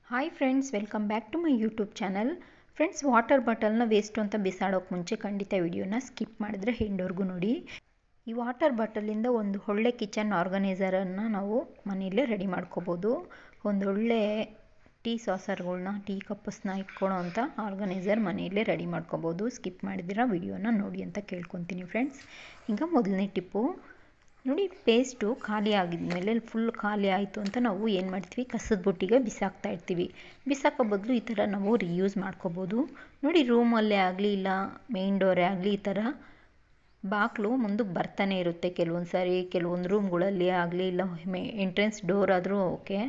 Hi friends, welcome back to my YouTube channel. Friends, water ಬಾಟಲ್ನ waste ಅಂತ ಬಿಸಾಡೋಕೆ ಮುಂಚೆ ಖಂಡಿತ ವಿಡಿಯೋನ ಸ್ಕಿಪ್ ಮಾಡಿದ್ರೆ ಎಂಡ್ವರೆಗೂ ನೋಡಿ. ಈ ವಾಟರ್ ಬಾಟಲಿಂದ ಒಂದು ಒಳ್ಳೆ ಕಿಚನ್ ಆರ್ಗನೈಸರನ್ನು ನಾವು ಮನೆಯಲ್ಲೇ ರೆಡಿ ಮಾಡ್ಕೋಬೋದು. ಒಂದು ಒಳ್ಳೆ ಟೀ ಸಾಸರ್ಗಳನ್ನ, ಟೀ ಕಪ್ಪಸ್ನ ಇಟ್ಕೊಳ್ಳೋ ಅಂಥ ಆರ್ಗನೈಸರ್ ಮನೆಯಲ್ಲೇ ರೆಡಿ ಮಾಡ್ಕೋಬೋದು. ಸ್ಕಿಪ್ ಮಾಡಿದಿರ ವಿಡಿಯೋನ ನೋಡಿ ಅಂತ ಕೇಳ್ಕೊತೀನಿ ಫ್ರೆಂಡ್ಸ್. ಈಗ ಮೊದಲನೇ ಟಿಪ್ಪು ನೋಡಿ, ಪೇಸ್ಟು ಖಾಲಿ ಆಗಿದ್ಮೇಲೆ ಫುಲ್ ಖಾಲಿ ಆಯಿತು ಅಂತ ನಾವು ಏನು ಮಾಡ್ತೀವಿ, ಕಸದ ಬುಟ್ಟಿಗೆ ಬಿಸಾಕ್ತಾ ಇರ್ತೀವಿ. ಬಿಸಾಕೋ ಬದಲು ಈ ಥರ ನಾವು ರಿಯೂಸ್ ಮಾಡ್ಕೋಬೋದು. ನೋಡಿ, ರೂಮಲ್ಲೇ ಆಗಲಿ ಇಲ್ಲ ಮೇನ್ ಡೋರೇ ಆಗಲಿ ಈ ಥರ ಬಾಗಿಲು ಮುಂದಕ್ಕೆ ಬರ್ತಾನೆ ಇರುತ್ತೆ. ಕೆಲವೊಂದು ಸಾರಿ ಕೆಲವೊಂದು ರೂಮ್ಗಳಲ್ಲಿ ಆಗಲಿ ಇಲ್ಲ ಎಂಟ್ರೆನ್ಸ್ ಡೋರ್ ಆದರೂ ಓಕೆ,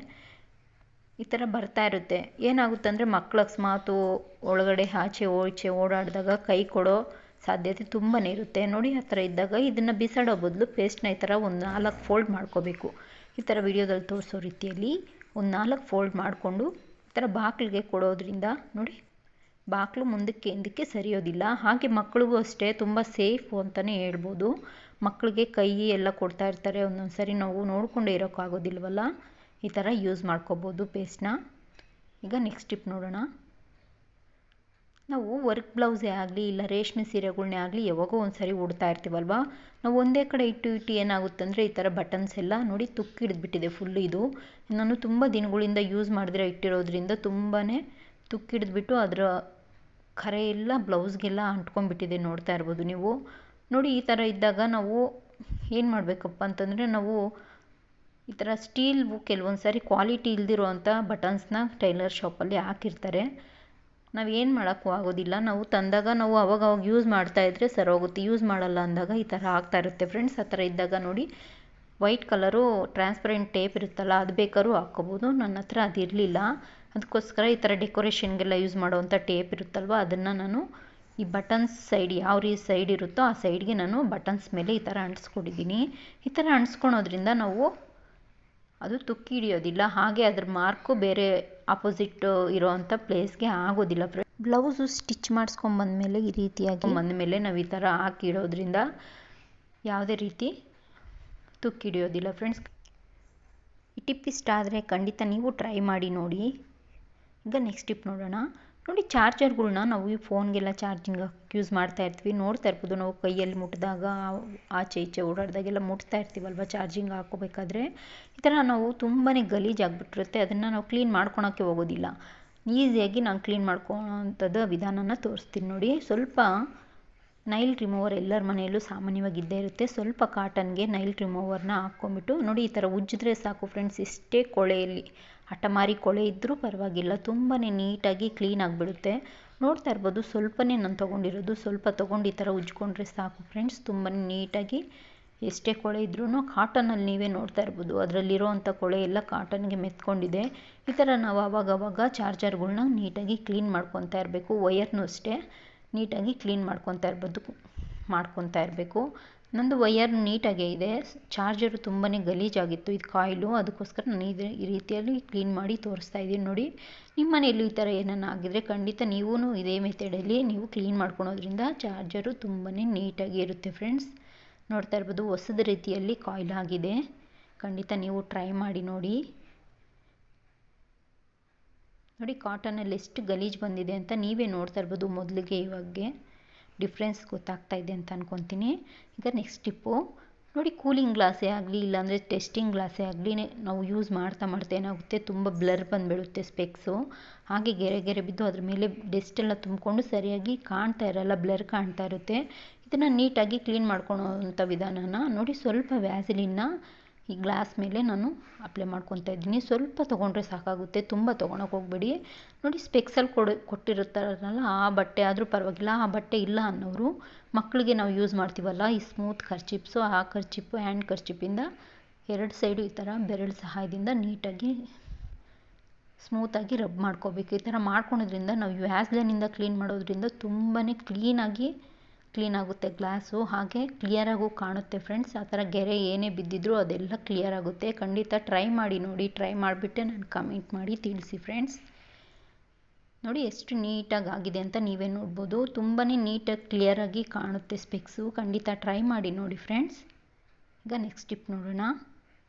ಈ ಥರ ಬರ್ತಾ ಇರುತ್ತೆ. ಏನಾಗುತ್ತೆ ಅಂದರೆ ಮಕ್ಕಳು ಅಕಸ್ಮಾತು ಒಳಗಡೆ ಆಚೆ ಓಡಾಡಿದಾಗ ಕೈ ಕೊಡೋ ಸಾಧ್ಯತೆ ತುಂಬಾ ಇರುತ್ತೆ. ನೋಡಿ, ಆ ಥರ ಇದ್ದಾಗ ಇದನ್ನು ಬಿಸಾಡೋ ಬದಲು ಪೇಸ್ಟ್ನ ಈ ಥರ ಒಂದು 4 ಫೋಲ್ಡ್ ಮಾಡ್ಕೋಬೇಕು. ಈ ಥರ ವಿಡಿಯೋದಲ್ಲಿ ತೋರಿಸೋ ರೀತಿಯಲ್ಲಿ ಒಂದು 4 ಫೋಲ್ಡ್ ಮಾಡಿಕೊಂಡು ಈ ಥರ ಬಾಗಿಲಿಗೆ ಕೊಡೋದ್ರಿಂದ ನೋಡಿ ಬಾಗಿಲು ಮುಂದಕ್ಕೆ ಹಿಂದಕ್ಕೆ ಸರಿಯೋದಿಲ್ಲ. ಹಾಗೆ ಮಕ್ಕಳಿಗೂ ಅಷ್ಟೇ ತುಂಬ ಸೇಫು ಅಂತಲೇ ಹೇಳ್ಬೋದು. ಮಕ್ಕಳಿಗೆ ಕೈ ಎಲ್ಲ ಕೊಡ್ತಾ ಇರ್ತಾರೆ, ಒಂದೊಂದು ಸರಿ ನಾವು ನೋಡಿಕೊಂಡೇ ಇರೋಕ್ಕಾಗೋದಿಲ್ವಲ್ಲ, ಈ ಥರ ಯೂಸ್ ಮಾಡ್ಕೋಬೋದು ಪೇಸ್ಟ್ನ. ಈಗ ನೆಕ್ಸ್ಟ್ ಟಿಪ್ ನೋಡೋಣ. ನಾವು ವರ್ಕ್ ಬ್ಲೌಸೇ ಆಗಲಿ ಇಲ್ಲ ರೇಷ್ಮೆ ಸೀರೆಗಳನ್ನೇ ಆಗಲಿ ಯಾವಾಗೋ ಒಂದು ಸರಿ ಉಡ್ತಾ ಇರ್ತೀವಲ್ವ, ನಾವು ಒಂದೇ ಕಡೆ ಇಟ್ಟು ಏನಾಗುತ್ತೆ ಅಂದರೆ ಈ ಥರ ಬಟನ್ಸ್ ಎಲ್ಲ ನೋಡಿ ತುಕ್ಕಿಡಿದ್ಬಿಟ್ಟಿದೆ ಫುಲ್. ಇದು ನಾನು ತುಂಬ ದಿನಗಳಿಂದ ಯೂಸ್ ಮಾಡಿದ್ರೆ ಇಟ್ಟಿರೋದ್ರಿಂದ ತುಂಬಾ ತುಕ್ಕಿಡಿದ್ಬಿಟ್ಟು ಅದರ ಕರೆ ಎಲ್ಲ ಬ್ಲೌಸ್ಗೆಲ್ಲ ಅಂಟ್ಕೊಂಡ್ಬಿಟ್ಟಿದೆ, ನೋಡ್ತಾ ಇರ್ಬೋದು ನೀವು. ನೋಡಿ, ಈ ಥರ ಇದ್ದಾಗ ನಾವು ಏನು ಮಾಡಬೇಕಪ್ಪ ಅಂತಂದರೆ, ನಾವು ಈ ಥರ ಸ್ಟೀಲ್ವು ಕೆಲವೊಂದು ಸಾರಿ ಕ್ವಾಲಿಟಿ ಇಲ್ದಿರೋ ಅಂಥ ಬಟನ್ಸ್ನ ಟೈಲರ್ ಶಾಪಲ್ಲಿ ಹಾಕಿರ್ತಾರೆ. ನಾವು ಏನು ಮಾಡೋಕ್ಕೂ ಆಗೋದಿಲ್ಲ. ನಾವು ತಂದಾಗ ನಾವು ಅವಾಗ ಯೂಸ್ ಮಾಡ್ತಾಯಿದ್ರೆ ಸರೋಗುತ್ತೆ, ಯೂಸ್ ಮಾಡಲ್ಲ ಅಂದಾಗ ಈ ಥರ ಆಗ್ತಾ ಇರುತ್ತೆ ಫ್ರೆಂಡ್ಸ್. ಆ ಥರ ಇದ್ದಾಗ ನೋಡಿ, ವೈಟ್ ಕಲರು ಟ್ರಾನ್ಸ್ಪರೆಂಟ್ ಟೇಪ್ ಇರುತ್ತಲ್ಲ, ಅದು ಬೇಕಾದ್ರೂ ಹಾಕ್ಕೋಬೋದು. ನನ್ನ ಹತ್ರ ಅದಿರಲಿಲ್ಲ, ಅದಕ್ಕೋಸ್ಕರ ಈ ಥರ ಡೆಕೋರೇಷನ್ಗೆಲ್ಲ ಯೂಸ್ ಮಾಡೋವಂಥ ಟೇಪ್ ಇರುತ್ತಲ್ವ, ಅದನ್ನು ನಾನು ಈ ಬಟನ್ಸ್ ಸೈಡ್ ಯಾವ ಸೈಡ್ ಇರುತ್ತೋ ಆ ಸೈಡ್ಗೆ ನಾನು ಬಟನ್ಸ್ ಮೇಲೆ ಈ ಥರ ಅಂಟಿಸ್ಕೊಂಡಿದ್ದೀನಿ. ಈ ಥರ ಅಂಟಿಸ್ಕೊಳೋದ್ರಿಂದ ನಾವು ಅದು ತುಕ್ಕಿ ಹಿಡಿಯೋದಿಲ್ಲ, ಹಾಗೆ ಅದ್ರ ಮಾರ್ಕು ಬೇರೆ ಆಪೋಸಿಟ್ ಇರೋವಂಥ ಪ್ಲೇಸ್ಗೆ ಆಗೋದಿಲ್ಲ ಫ್ರೆಂಡ್. ಬ್ಲೌಸು ಸ್ಟಿಚ್ ಮಾಡಿಸ್ಕೊಂಬಂದಮೇಲೆ ಈ ರೀತಿಯಾಗಿ ಬಂದಮೇಲೆ ನಾವು ಈ ಥರ ಹಾಕಿಡೋದ್ರಿಂದ ಯಾವುದೇ ರೀತಿ ತುಕ್ಕಿ ಹಿಡಿಯೋದಿಲ್ಲ ಫ್ರೆಂಡ್ಸ್. ಈ ಟಿಪ್ ಇಷ್ಟ ಆದರೆ ಖಂಡಿತ ನೀವು ಟ್ರೈ ಮಾಡಿ ನೋಡಿ. ಈಗ ನೆಕ್ಸ್ಟ್ ಟಿಪ್ ನೋಡೋಣ. ನೋಡಿ, ಚಾರ್ಜರ್ಗಳ್ನ ನಾವು ಈ ಫೋನ್ಗೆಲ್ಲ ಚಾರ್ಜಿಂಗ್ ಯೂಸ್ ಮಾಡ್ತಾ ಇರ್ತೀವಿ, ನೋಡ್ತಾ ಇರ್ಬೋದು. ನಾವು ಕೈಯಲ್ಲಿ ಮುಟ್ಟಿದಾಗ ಆಚೆ ಈಚೆ ಓಡಾಡಿದಾಗೆಲ್ಲ ಮುಟ್ತಾ ಇರ್ತೀವಲ್ವ ಚಾರ್ಜಿಂಗ್ ಹಾಕೋಬೇಕಾದ್ರೆ. ಈ ಥರ ನಾವು ತುಂಬಾ ಗಲೀಜಾಗಿಬಿಟ್ಟಿರುತ್ತೆ, ಅದನ್ನು ನಾವು ಕ್ಲೀನ್ ಮಾಡ್ಕೊಳೋಕ್ಕೆ ಹೋಗೋದಿಲ್ಲ. ಈಸಿಯಾಗಿ ನಾನು ಕ್ಲೀನ್ ಮಾಡ್ಕೊಳೋವಂಥದ್ದು ವಿಧಾನನ ತೋರಿಸ್ತೀನಿ ನೋಡಿ. ಸ್ವಲ್ಪ ನೈಲ್ ರಿಮೂವರ್ ಎಲ್ಲರ ಮನೆಯಲ್ಲೂ ಸಾಮಾನ್ಯವಾಗಿ ಇದ್ದೇ ಇರುತ್ತೆ. ಸ್ವಲ್ಪ ಕಾಟನ್ಗೆ ನೈಲ್ ರಿಮೂವರ್ನ ಹಾಕ್ಕೊಂಬಿಟ್ಟು ನೋಡಿ ಈ ಥರ ಉಜ್ಜಿದ್ರೆ ಸಾಕು ಫ್ರೆಂಡ್ಸ್. ಎಷ್ಟೇ ಕೊಳೆಯಲ್ಲಿ ಹಠಮಾರಿ ಕೊಳೆ ಇದ್ದರೂ ಪರವಾಗಿಲ್ಲ, ತುಂಬಾ ನೀಟಾಗಿ ಕ್ಲೀನ್ ಆಗಿಬಿಡುತ್ತೆ. ನೋಡ್ತಾ ಇರ್ಬೋದು, ಸ್ವಲ್ಪನೇ ನಾನು ತೊಗೊಂಡಿರೋದು, ಸ್ವಲ್ಪ ತೊಗೊಂಡು ಈ ಥರ ಉಜ್ಕೊಂಡ್ರೆ ಸಾಕು ಫ್ರೆಂಡ್ಸ್. ತುಂಬಾ ನೀಟಾಗಿ ಎಷ್ಟೇ ಕೊಳೆ ಇದ್ರೂ ಕಾಟನಲ್ಲಿ ನೀವೇ ನೋಡ್ತಾ ಇರ್ಬೋದು, ಅದರಲ್ಲಿರೋವಂಥ ಕೊಳೆ ಎಲ್ಲ ಕಾಟನ್ಗೆ ಮೆತ್ಕೊಂಡಿದೆ. ಈ ಥರ ನಾವು ಆವಾಗವಾಗ ಚಾರ್ಜರ್ಗಳ್ನ ನೀಟಾಗಿ ಕ್ಲೀನ್ ಮಾಡ್ಕೊತಾ ಇರಬೇಕು. ವಯರ್ನೂ ಅಷ್ಟೇ ನೀಟಾಗಿ ಕ್ಲೀನ್ ಮಾಡ್ಕೊತಾ ಇರಬೇಕು. ನಂದು ವಯರ್ ನೀಟಾಗೇ ಇದೆ, ಚಾರ್ಜರು ತುಂಬಾ ಗಲೀಜಾಗಿತ್ತು, ಇದು ಕಾಯಿಲು, ಅದಕ್ಕೋಸ್ಕರ ನಾನು ಈ ರೀತಿಯಲ್ಲಿ ಕ್ಲೀನ್ ಮಾಡಿ ತೋರಿಸ್ತಾ ಇದ್ದೀನಿ ನೋಡಿ. ನಿಮ್ಮ ಮನೆಯಲ್ಲೂ ಈ ಥರ ಏನನ್ನ ಆಗಿದ್ರೆ ಖಂಡಿತ ನೀವೂ ಇದೇ ಮೆಥಡಲ್ಲಿ ನೀವು ಕ್ಲೀನ್ ಮಾಡ್ಕೊಳೋದ್ರಿಂದ ಚಾರ್ಜರು ತುಂಬಾ ನೀಟಾಗಿ ಇರುತ್ತೆ ಫ್ರೆಂಡ್ಸ್. ನೋಡ್ತಾ ಇರ್ಬೋದು, ಹೊಸದ ರೀತಿಯಲ್ಲಿ ಕಾಯಿಲ್ ಆಗಿದೆ. ಖಂಡಿತ ನೀವು ಟ್ರೈ ಮಾಡಿ ನೋಡಿ. ನೋಡಿ, ಕಾಟನಲ್ಲಿ ಎಷ್ಟು ಗಲೀಜು ಬಂದಿದೆ ಅಂತ ನೀವೇ ನೋಡ್ತಾ ಇರ್ಬೋದು. ಮೊದಲಿಗೆ ಇವಾಗೆ ಡಿಫ್ರೆನ್ಸ್ ಗೊತ್ತಾಗ್ತಾ ಇದೆ ಅಂತ ಅಂದ್ಕೊತೀನಿ. ಈಗ ನೆಕ್ಸ್ಟ್ ಟಿಪ್ಪು ನೋಡಿ, ಕೂಲಿಂಗ್ ಗ್ಲಾಸೇ ಆಗಲಿ ಇಲ್ಲಾಂದರೆ ಟೆಸ್ಟಿಂಗ್ ಗ್ಲಾಸೇ ಆಗಲಿ ನಾವು ಯೂಸ್ ಮಾಡ್ತಾ ಏನಾಗುತ್ತೆ, ತುಂಬ ಬ್ಲರ್ ಬಂದುಬಿಡುತ್ತೆ ಸ್ಪೆಕ್ಸು. ಹಾಗೆ ಗೆರೆ ಬಿದ್ದು ಅದ್ರ ಮೇಲೆ ಡಸ್ಟ್ ಎಲ್ಲ ತುಂಬಿಕೊಂಡು ಸರಿಯಾಗಿ ಕಾಣ್ತಾ ಇರಲ್ಲ, ಬ್ಲರ್ ಕಾಣ್ತಾ ಇರುತ್ತೆ. ಇದನ್ನು ನೀಟಾಗಿ ಕ್ಲೀನ್ ಮಾಡ್ಕೊಳೋವಂಥ ವಿಧಾನನ ನೋಡಿ, ಸ್ವಲ್ಪ ವ್ಯಾಸಲಿನ್ನ ಈ ಗ್ಲಾಸ್ ಮೇಲೆ ನಾನು ಅಪ್ಲೈ ಮಾಡ್ಕೊತಾ ಇದ್ದೀನಿ. ಸ್ವಲ್ಪ ತೊಗೊಂಡ್ರೆ ಸಾಕಾಗುತ್ತೆ, ತುಂಬ ತೊಗೊಳಕ್ಕೆ ಹೋಗಬೇಡಿ. ನೋಡಿ, ಸ್ಪೆಕ್ಸಲ್ಲಿ ಕೊಟ್ಟಿರ್ತಾರಲ್ಲ ಆ ಬಟ್ಟೆ ಆದರೂ ಪರವಾಗಿಲ್ಲ, ಆ ಬಟ್ಟೆ ಇಲ್ಲ ಅನ್ನೋರು ಮಕ್ಕಳಿಗೆ ನಾವು ಯೂಸ್ ಮಾಡ್ತೀವಲ್ಲ ಈ ಸ್ಮೂತ್ ಕರ್ಚಿಪ್ಸು, ಆ ಕರ್ಚಿಪ್ಪು ಹ್ಯಾಂಡ್ ಕರ್ಚಿಪ್ಪಿಂದ 2 ಸೈಡು ಈ ಥರ ಬೆರಳು ಸಹಾಯದಿಂದ ನೀಟಾಗಿ ಸ್ಮೂತಾಗಿ ರಬ್ ಮಾಡ್ಕೋಬೇಕು. ಈ ಥರ ಮಾಡ್ಕೊಳೋದ್ರಿಂದ ನಾವು ವ್ಯಾಸ್ಲಿನಿಂದ ಕ್ಲೀನ್ ಮಾಡೋದ್ರಿಂದ ತುಂಬಾ ಕ್ಲೀನ್ ಆಗುತ್ತೆ ಗ್ಲಾಸು, ಹಾಗೆ ಕ್ಲಿಯರಾಗೂ ಕಾಣುತ್ತೆ ಫ್ರೆಂಡ್ಸ್. ಆ ಥರ ಗೆರೆ ಏನೇ ಬಿದ್ದಿದ್ರೂ ಅದೆಲ್ಲ ಕ್ಲಿಯರ್ ಆಗುತ್ತೆ. ಖಂಡಿತ ಟ್ರೈ ಮಾಡಿ ನೋಡಿ, ಟ್ರೈ ಮಾಡಿಬಿಟ್ಟೆ ನಾನು ಕಮೆಂಟ್ ಮಾಡಿ ತಿಳಿಸಿ ಫ್ರೆಂಡ್ಸ್. ನೋಡಿ, ಎಷ್ಟು ನೀಟಾಗಿ ಆಗಿದೆ ಅಂತ ನೀವೇ ನೋಡ್ಬೋದು, ತುಂಬಾ ನೀಟಾಗಿ ಕ್ಲಿಯರಾಗಿ ಕಾಣುತ್ತೆ ಸ್ಪೆಕ್ಸು. ಖಂಡಿತ ಟ್ರೈ ಮಾಡಿ ನೋಡಿ ಫ್ರೆಂಡ್ಸ್. ಈಗ ನೆಕ್ಸ್ಟ್ ಟಿಪ್ ನೋಡೋಣ.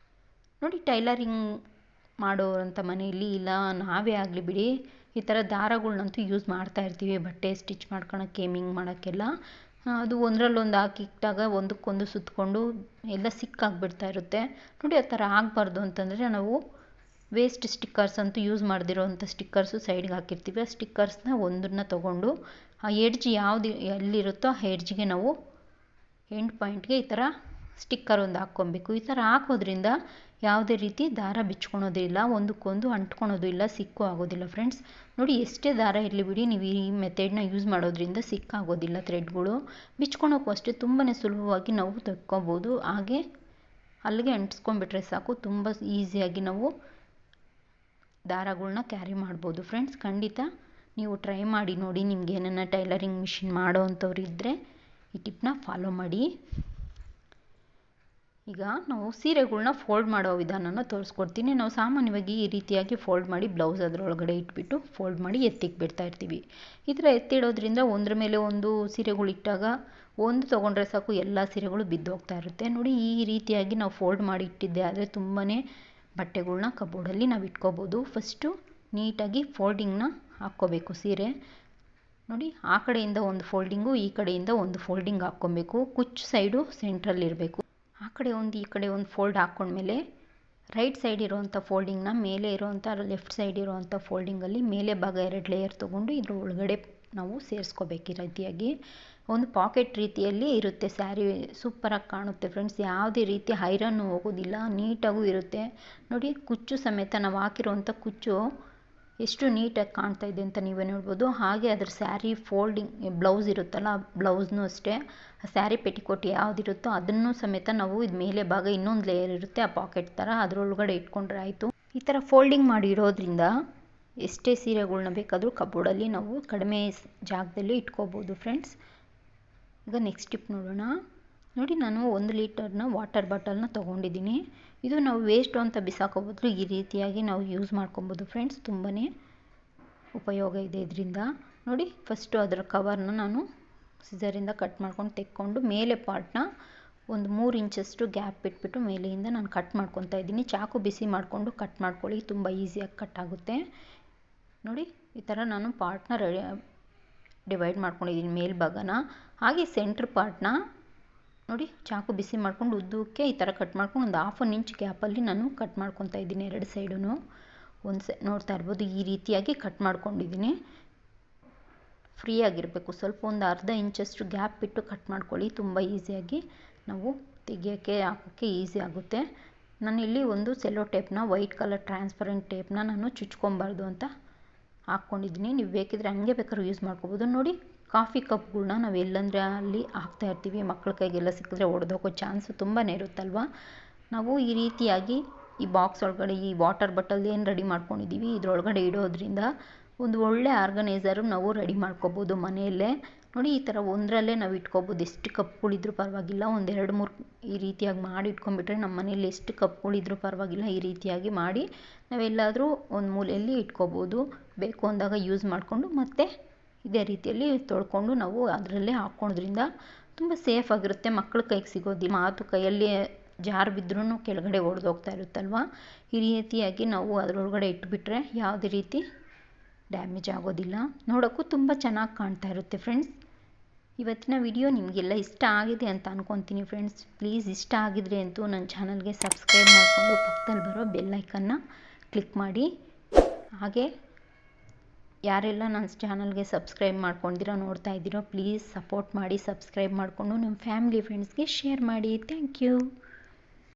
ನೋಡಿ, ಟೈಲರಿಂಗ್ ಮಾಡೋರಂಥ ಮನೆಯಲ್ಲಿ ಇಲ್ಲ ನಾವೇ ಆಗಲಿ ಬಿಡಿ ಈ ಥರ ದಾರಗಳ್ನಂತೂ ಯೂಸ್ ಮಾಡ್ತಾ ಇರ್ತೀವಿ ಬಟ್ಟೆ ಸ್ಟಿಚ್ ಮಾಡ್ಕೊಳಕ್ಕೆ ಹೇಮಿಂಗ್ ಮಾಡೋಕ್ಕೆಲ್ಲ. ಅದು ಒಂದರಲ್ಲೊಂದು ಹಾಕಿಟ್ಟಾಗ ಒಂದಕ್ಕೊಂದು ಸುತ್ತಕೊಂಡು ಎಲ್ಲ ಸಿಕ್ಕಾಗ್ಬಿಡ್ತಾ ಇರುತ್ತೆ. ನೋಡಿ ಆ ಥರ ಆಗಬಾರ್ದು ಅಂತಂದರೆ ನಾವು ವೇಸ್ಟ್ ಸ್ಟಿಕ್ಕರ್ಸ್ ಅಂತೂ ಯೂಸ್ ಮಾಡದಿರೋವಂಥ ಸ್ಟಿಕ್ಕರ್ಸು ಸೈಡ್ಗೆ ಹಾಕಿರ್ತೀವಿ. ಆ ಸ್ಟಿಕ್ಕರ್ಸ್ನ ಒಂದನ್ನು ತೊಗೊಂಡು ಆ ಎಡ್ಜ್ ಯಾವುದು ಎಲ್ಲಿರುತ್ತೋ ಆ ಎಡ್ಜ್ಗೆ ನಾವು ಎಂಡ್ ಪಾಯಿಂಟ್ಗೆ ಈ ಥರ ಸ್ಟಿಕ್ಕರ್ ಒಂದು ಹಾಕ್ಕೊಬೇಕು. ಈ ಥರ ಹಾಕೋದ್ರಿಂದ ಯಾವುದೇ ರೀತಿ ದಾರ ಬಿಚ್ಕೊಳೋದಿಲ್ಲ, ಒಂದಕ್ಕೊಂದು ಅಂಟ್ಕೊಳೋದು ಇಲ್ಲ, ಸಿಕ್ಕು ಆಗೋದಿಲ್ಲ ಫ್ರೆಂಡ್ಸ್. ನೋಡಿ ಎಷ್ಟೇ ದಾರ ಇರಲಿ ಬಿಡಿ, ನೀವು ಈ ಮೆಥಡ್ನ ಯೂಸ್ ಮಾಡೋದ್ರಿಂದ ಸಿಕ್ಕಾಗೋದಿಲ್ಲ ಥ್ರೆಡ್ಗಳು. ಬಿಚ್ಕೊಳೋಕ್ಕೂ ಅಷ್ಟೇ ತುಂಬಾ ಸುಲಭವಾಗಿ ನಾವು ತೆಕ್ಕೊಬೋದು. ಹಾಗೆ ಅಲ್ಲಿಗೆ ಅಂಟಿಸ್ಕೊಂಡ್ಬಿಟ್ರೆ ಸಾಕು, ತುಂಬ ಈಸಿಯಾಗಿ ನಾವು ದಾರಗಳ್ನ ಕ್ಯಾರಿ ಮಾಡ್ಬೋದು ಫ್ರೆಂಡ್ಸ್. ಖಂಡಿತ ನೀವು ಟ್ರೈ ಮಾಡಿ ನೋಡಿ. ನಿಮ್ಗೆ ಏನನ್ನ ಟೈಲರಿಂಗ್ ಮಿಷಿನ್ ಮಾಡೋ ಅಂಥವ್ರು ಇದ್ದರೆ ಈ ಟಿಪ್ನ ಫಾಲೋ ಮಾಡಿ. ಈಗ ನಾವು ಸೀರೆಗಳ್ನ ಫೋಲ್ಡ್ ಮಾಡೋ ವಿಧಾನನ ತೋರಿಸ್ಕೊಡ್ತೀನಿ. ನಾವು ಸಾಮಾನ್ಯವಾಗಿ ಈ ರೀತಿಯಾಗಿ ಫೋಲ್ಡ್ ಮಾಡಿ ಬ್ಲೌಸ್ ಅದರೊಳಗಡೆ ಇಟ್ಬಿಟ್ಟು ಫೋಲ್ಡ್ ಮಾಡಿ ಎತ್ತಿಕ್ಕೆ ಬಿಡ್ತಾ ಇರ್ತೀವಿ. ಈ ಥರ ಎತ್ತಿಡೋದ್ರಿಂದ ಒಂದ್ರ ಮೇಲೆ ಒಂದು ಸೀರೆಗಳು ಇಟ್ಟಾಗ ಒಂದು ತೊಗೊಂಡ್ರೆ ಸಾಕು ಎಲ್ಲ ಸೀರೆಗಳು ಬಿದ್ದೋಗ್ತಾ ಇರುತ್ತೆ. ನೋಡಿ ಈ ರೀತಿಯಾಗಿ ನಾವು ಫೋಲ್ಡ್ ಮಾಡಿ ಇಟ್ಟಿದ್ದೆ ಆದರೆ ತುಂಬಾ ಬಟ್ಟೆಗಳ್ನ ಕಬೋರ್ಡಲ್ಲಿ ನಾವು ಇಟ್ಕೋಬೋದು. ಫಸ್ಟು ನೀಟಾಗಿ ಫೋಲ್ಡಿಂಗ್ನ ಹಾಕ್ಕೋಬೇಕು ಸೀರೆ. ನೋಡಿ ಆ ಕಡೆಯಿಂದ ಒಂದು ಫೋಲ್ಡಿಂಗು ಈ ಕಡೆಯಿಂದ ಒಂದು ಫೋಲ್ಡಿಂಗ್ ಹಾಕ್ಕೊಬೇಕು. ಕುಚ್ಚು ಸೈಡು ಸೆಂಟ್ರಲ್ಲಿರಬೇಕು. ಆ ಕಡೆ ಒಂದು ಈ ಕಡೆ ಒಂದು ಫೋಲ್ಡ್ ಹಾಕ್ಕೊಂಡ್ಮೇಲೆ ರೈಟ್ ಸೈಡ್ ಇರೋವಂಥ ಫೋಲ್ಡಿಂಗ್ನ ಮೇಲೆ ಇರೋವಂಥ ಲೆಫ್ಟ್ ಸೈಡ್ ಇರೋವಂಥ ಫೋಲ್ಡಿಂಗಲ್ಲಿ ಮೇಲೆ ಭಾಗ 2 ಲೇಯರ್ ತೊಗೊಂಡು ಇದ್ರ ಒಳಗಡೆ ನಾವು ಸೇರಿಸ್ಕೋಬೇಕು. ಈ ರೀತಿಯಾಗಿ ಒಂದು ಪಾಕೆಟ್ ರೀತಿಯಲ್ಲಿ ಇರುತ್ತೆ ಸ್ಯಾರಿ. ಸೂಪರಾಗಿ ಕಾಣುತ್ತೆ ಫ್ರೆಂಡ್ಸ್. ಯಾವುದೇ ರೀತಿ ಐರನ್ನು ಹೋಗೋದಿಲ್ಲ, ನೀಟಾಗೂ ಇರುತ್ತೆ. ನೋಡಿ ಕುಚ್ಚು ಸಮೇತ ನಾವು ಹಾಕಿರೋವಂಥ ಕುಚ್ಚು ಎಷ್ಟು ನೀಟಾಗಿ ಕಾಣ್ತಾ ಇದೆ ಅಂತ ನೀವೇ ನೋಡ್ಬೋದು. ಹಾಗೆ ಅದ್ರ ಸ್ಯಾರಿ ಫೋಲ್ಡಿಂಗ್ ಬ್ಲೌಸ್ ಇರುತ್ತಲ್ಲ, ಬ್ಲೌಸ್ನೂ ಅಷ್ಟೇ ಆ ಸ್ಯಾರಿ ಪೆಟಿಕೋಟ್ ಯಾವುದಿರುತ್ತೋ ಅದನ್ನು ಸಮೇತ ನಾವು ಇದು ಮೇಲೆ ಭಾಗ ಇನ್ನೊಂದು ಲೇಯರ್ ಇರುತ್ತೆ ಆ ಪಾಕೆಟ್ ಥರ, ಅದರೊಳಗಡೆ ಇಟ್ಕೊಂಡ್ರೆ ಆಯಿತು. ಈ ಥರ ಫೋಲ್ಡಿಂಗ್ ಮಾಡಿ ಇರೋದ್ರಿಂದ ಎಷ್ಟೇ ಸೀರೆಗಳ್ನ ಬೇಕಾದರೂ ಕಬೋರ್ಡಲ್ಲಿ ನಾವು ಕಡಿಮೆ ಜಾಗದಲ್ಲಿ ಇಟ್ಕೋಬೋದು ಫ್ರೆಂಡ್ಸ್. ಈಗ ನೆಕ್ಸ್ಟ್ ಟಿಪ್ ನೋಡೋಣ. ನೋಡಿ ನಾನು 1 ಲೀಟರ್ನ ವಾಟರ್ ಬಾಟಲ್ನ ತೊಗೊಂಡಿದ್ದೀನಿ. ಇದು ನಾವು ವೇಸ್ಟು ಅಂತ ಬಿಸಾಕೋ ಬದಲು ಈ ರೀತಿಯಾಗಿ ನಾವು ಯೂಸ್ ಮಾಡ್ಕೊಬೋದು ಫ್ರೆಂಡ್ಸ್. ತುಂಬಾ ಉಪಯೋಗ ಇದೆ ಇದರಿಂದ. ನೋಡಿ ಫಸ್ಟು ಅದರ ಕವರ್ನ ನಾನು ಸಿಸರಿಂದ ಕಟ್ ಮಾಡ್ಕೊಂಡು ತೆಕ್ಕೊಂಡು ಮೇಲೆ ಪಾರ್ಟ್ನ ಒಂದು 3 ಇಂಚಷ್ಟು ಗ್ಯಾಪ್ ಬಿಟ್ಬಿಟ್ಟು ಮೇಲೆಯಿಂದ ನಾನು ಕಟ್ ಮಾಡ್ಕೊತಾ ಇದ್ದೀನಿ. ಚಾಕು ಬಿಸಿ ಮಾಡಿಕೊಂಡು ಕಟ್ ಮಾಡ್ಕೊಳ್ಳಿ, ತುಂಬ ಈಸಿಯಾಗಿ ಕಟ್ ಆಗುತ್ತೆ. ನೋಡಿ ಈ ಥರ ನಾನು ಪಾರ್ಟ್ನ ಡಿವೈಡ್ ಮಾಡ್ಕೊಂಡಿದ್ದೀನಿ ಮೇಲ್ಭಾಗನ. ಹಾಗೆ ಸೆಂಟ್ರ್ ಪಾರ್ಟ್ನ ನೋಡಿ ಚಾಕು ಬಿಸಿ ಮಾಡ್ಕೊಂಡು ಉದ್ದಕ್ಕೆ ಈ ಥರ ಕಟ್ ಮಾಡ್ಕೊಂಡು ಒಂದು 1/2 ಇಂಚ್ ಗ್ಯಾಪಲ್ಲಿ ನಾನು ಕಟ್ ಮಾಡ್ಕೊತಾ ಇದ್ದೀನಿ. 2 ಸೈಡೂ ನೋಡ್ತಾ ಇರ್ಬೋದು ಈ ರೀತಿಯಾಗಿ ಕಟ್ ಮಾಡ್ಕೊಂಡಿದ್ದೀನಿ. ಫ್ರೀಯಾಗಿರಬೇಕು, ಸ್ವಲ್ಪ ಒಂದು 1/2 ಇಂಚಷ್ಟು ಗ್ಯಾಪ್ ಬಿಟ್ಟು ಕಟ್ ಮಾಡ್ಕೊಳ್ಳಿ. ತುಂಬ ಈಸಿಯಾಗಿ ನಾವು ತೆಗಿಯೋಕ್ಕೆ ಹಾಕೋಕ್ಕೆ ಈಸಿ ಆಗುತ್ತೆ. ನಾನಿಲ್ಲಿ ಒಂದು ಸೆಲ್ಲೋ ಟೇಪ್ನ ವೈಟ್ ಕಲರ್ ಟ್ರಾನ್ಸ್ಪರೆಂಟ್ ಟೇಪ್ನ ನಾನು ಚುಚ್ಕೊಬಾರ್ದು ಅಂತ ಹಾಕ್ಕೊಂಡಿದ್ದೀನಿ. ನೀವು ಬೇಕಿದ್ರೆ ಹಂಗೆ ಬೇಕಾದ್ರೂ ಯೂಸ್ ಮಾಡ್ಕೋಬೋದು. ನೋಡಿ ಕಾಫಿ ಕಪ್ಗಳ್ನ ನಾವು ಎಲ್ಲಂದರೆ ಅಲ್ಲಿ ಹಾಕ್ತಾ ಇರ್ತೀವಿ, ಮಕ್ಕಳ ಕೈಗೆಲ್ಲ ಸಿಕ್ಕಿದ್ರೆ ಒಡೆದೋಗೋ ಚಾನ್ಸು ತುಂಬಾ ಇರುತ್ತಲ್ವ. ನಾವು ಈ ರೀತಿಯಾಗಿ ಈ ಬಾಕ್ಸ್ ಒಳಗಡೆ ಈ ವಾಟರ್ ಬಾಟಲ್ ಏನು ರೆಡಿ ಮಾಡ್ಕೊಂಡಿದ್ದೀವಿ ಇದರೊಳಗಡೆ ಇಡೋದ್ರಿಂದ ಒಂದು ಒಳ್ಳೆ ಆರ್ಗನೈಸರು ನಾವು ರೆಡಿ ಮಾಡ್ಕೋಬೋದು ಮನೆಯಲ್ಲೇ. ನೋಡಿ ಈ ಥರ ಒಂದರಲ್ಲೇ ನಾವು ಇಟ್ಕೋಬೋದು. ಎಷ್ಟು ಕಪ್ಗಳಿದ್ರೂ ಪರವಾಗಿಲ್ಲ, ಒಂದು 2-3 ಈ ರೀತಿಯಾಗಿ ಮಾಡಿ ಇಟ್ಕೊಂಡ್ಬಿಟ್ರೆ ನಮ್ಮ ಮನೇಲಿ ಎಷ್ಟು ಕಪ್ಗಳಿದ್ರೂ ಪರವಾಗಿಲ್ಲ. ಈ ರೀತಿಯಾಗಿ ಮಾಡಿ ನಾವೆಲ್ಲಾದರೂ ಒಂದು ಮೂಲೆಯಲ್ಲಿ ಇಟ್ಕೋಬೋದು. ಬೇಕು ಅಂದಾಗ ಯೂಸ್ ಮಾಡಿಕೊಂಡು ಮತ್ತೆ ಇದೇ ರೀತಿಯಲ್ಲಿ ತೊಳ್ಕೊಂಡು ನಾವು ಅದರಲ್ಲೇ ಹಾಕ್ಕೊಳೋದ್ರಿಂದ ತುಂಬ ಸೇಫಾಗಿರುತ್ತೆ. ಮಕ್ಕಳ ಕೈಗೆ ಸಿಗೋದಿಲ್ಲ, ಮಾತು ಕೈಯಲ್ಲಿ ಜಾರು ಬಿದ್ರೂ ಕೆಳಗಡೆ ಒಡೆದೋಗ್ತಾ ಇರುತ್ತಲ್ವ. ಈ ರೀತಿಯಾಗಿ ನಾವು ಅದರೊಳಗಡೆ ಇಟ್ಬಿಟ್ರೆ ಯಾವುದೇ ರೀತಿ ಡ್ಯಾಮೇಜ್ ಆಗೋದಿಲ್ಲ, ನೋಡೋಕ್ಕೂ ತುಂಬ ಚೆನ್ನಾಗಿ ಕಾಣ್ತಾ ಇರುತ್ತೆ ಫ್ರೆಂಡ್ಸ್. ಇವತ್ತಿನ ವಿಡಿಯೋ ನಿಮಗೆಲ್ಲ ಇಷ್ಟ ಆಗಿದೆ ಅಂತ ಅಂದ್ಕೊತೀನಿ ಫ್ರೆಂಡ್ಸ್. ಪ್ಲೀಸ್ ಇಷ್ಟ ಆಗಿದ್ರೆ ಅಂತೂ ನನ್ನ ಚಾನಲ್ಗೆ ಸಬ್ಸ್ಕ್ರೈಬ್ ಮಾಡಿಕೊಂಡು ಪಕ್ಕದಲ್ಲಿ ಬರೋ ಬೆಲ್ಲೈಕನ್ನ ಕ್ಲಿಕ್ ಮಾಡಿ. ಹಾಗೆ ಯಾರೆಲ್ಲ ನನ್ನ ಚಾನಲ್ಗೆ ಸಬ್ಸ್ಕ್ರೈಬ್ ಮಾಡ್ಕೊಂಡಿರೋ ನೋಡ್ತಾ ಇದ್ದೀರೋ ಪ್ಲೀಸ್ ಸಪೋರ್ಟ್ ಮಾಡಿ, ಸಬ್ಸ್ಕ್ರೈಬ್ ಮಾಡಿಕೊಂಡು ನಿಮ್ಮ ಫ್ಯಾಮಿಲಿ ಫ್ರೆಂಡ್ಸ್ಗೆ ಶೇರ್ ಮಾಡಿ. Thank you.